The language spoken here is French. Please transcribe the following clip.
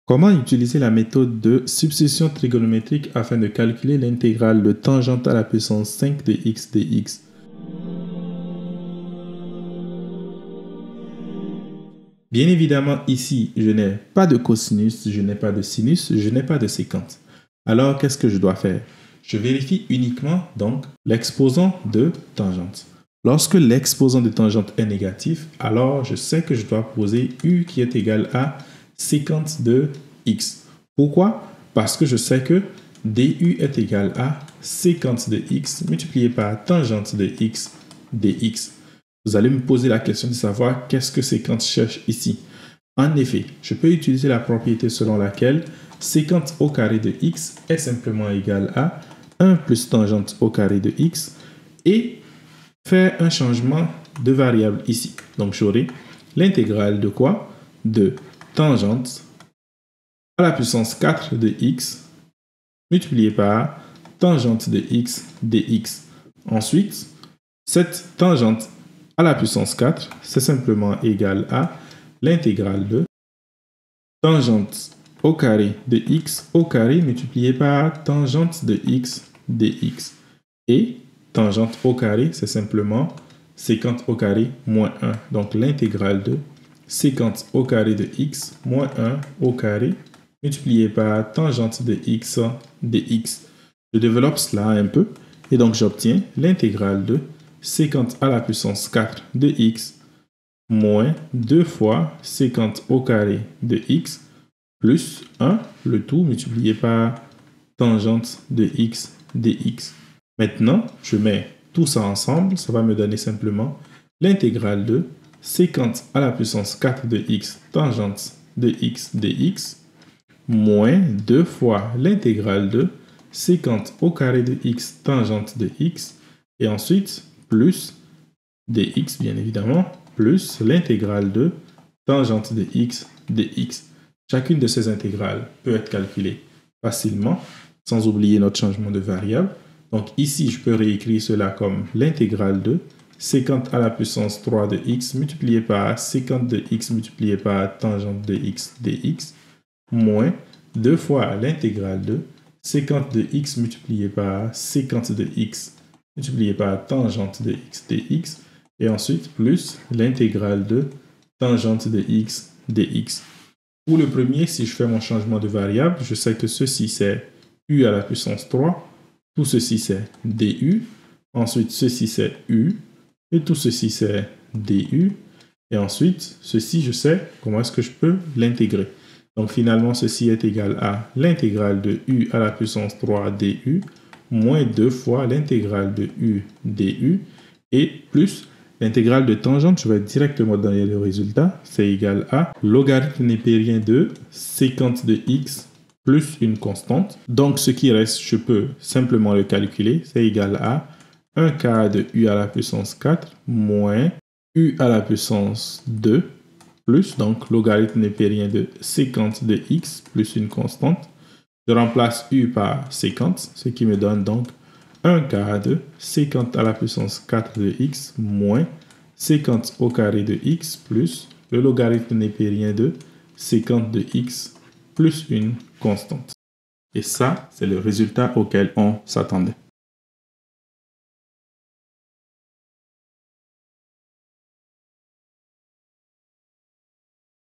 Comment utiliser la méthode de substitution trigonométrique afin de calculer l'intégrale de tangente à la puissance 5 de x dx? Bien évidemment, ici, je n'ai pas de cosinus, je n'ai pas de sinus, je n'ai pas de séquence. Alors, qu'est-ce que je dois faire? Je vérifie uniquement donc l'exposant de tangente. Lorsque l'exposant de tangente est négatif, alors je sais que je dois poser u qui est égal à séquence de x. Pourquoi? Parce que je sais que du est égal à séquence de x multiplié par tangente de x dx. Vous allez me poser la question de savoir qu'est-ce que séquence cherche ici. En effet, je peux utiliser la propriété selon laquelle séquence au carré de x est simplement égal à 1 plus tangente au carré de x et faire un changement de variable ici. Donc j'aurai l'intégrale de quoi? De tangente à la puissance 4 de x multiplié par tangente de x dx. Ensuite, cette tangente à la puissance 4, c'est simplement égal à l'intégrale de tangente au carré de x au carré multiplié par tangente de x dx. Et tangente au carré, c'est simplement séquence au carré moins 1. Donc l'intégrale de séquence au carré de x moins 1 au carré multiplié par tangente de x dx. Je développe cela un peu et donc j'obtiens l'intégrale de séquence à la puissance 4 de x moins 2 fois séquence au carré de x plus 1, le tout multiplié par tangente de x dx. Maintenant, je mets tout ça ensemble, ça va me donner simplement l'intégrale de séquence à la puissance 4 de x tangente de x dx moins 2 fois l'intégrale de séquence au carré de x tangente de x et ensuite plus dx bien évidemment plus l'intégrale de tangente de x dx. Chacune de ces intégrales peut être calculée facilement sans oublier notre changement de variable. Donc ici, je peux réécrire cela comme l'intégrale de séquence à la puissance 3 de x multiplié par séquence de x multiplié par tangente de x dx moins 2 fois l'intégrale de séquence de x multiplié par séquence de x multiplié par tangente de x dx et ensuite plus l'intégrale de tangente de x dx. Pour le premier, si je fais mon changement de variable, je sais que ceci c'est u à la puissance 3, tout ceci c'est du, ensuite ceci c'est u, et tout ceci c'est du, et ensuite ceci je sais comment est-ce que je peux l'intégrer. Donc finalement ceci est égal à l'intégrale de u à la puissance 3 du, moins 2 fois l'intégrale de u du, et plus l'intégrale de tangente, je vais directement donner le résultat, c'est égal à logarithme népérien de séquence de x plus une constante. Donc ce qui reste, je peux simplement le calculer, c'est égal à 1 quart de u à la puissance 4 moins u à la puissance 2 plus, donc logarithme népérien de séquence de x plus une constante. Je remplace u par séquence, ce qui me donne donc 1 quart de séquence à la puissance 4 de x moins séquence au carré de x plus le logarithme népérien de séquence de x plus une constante. Et ça, c'est le résultat auquel on s'attendait.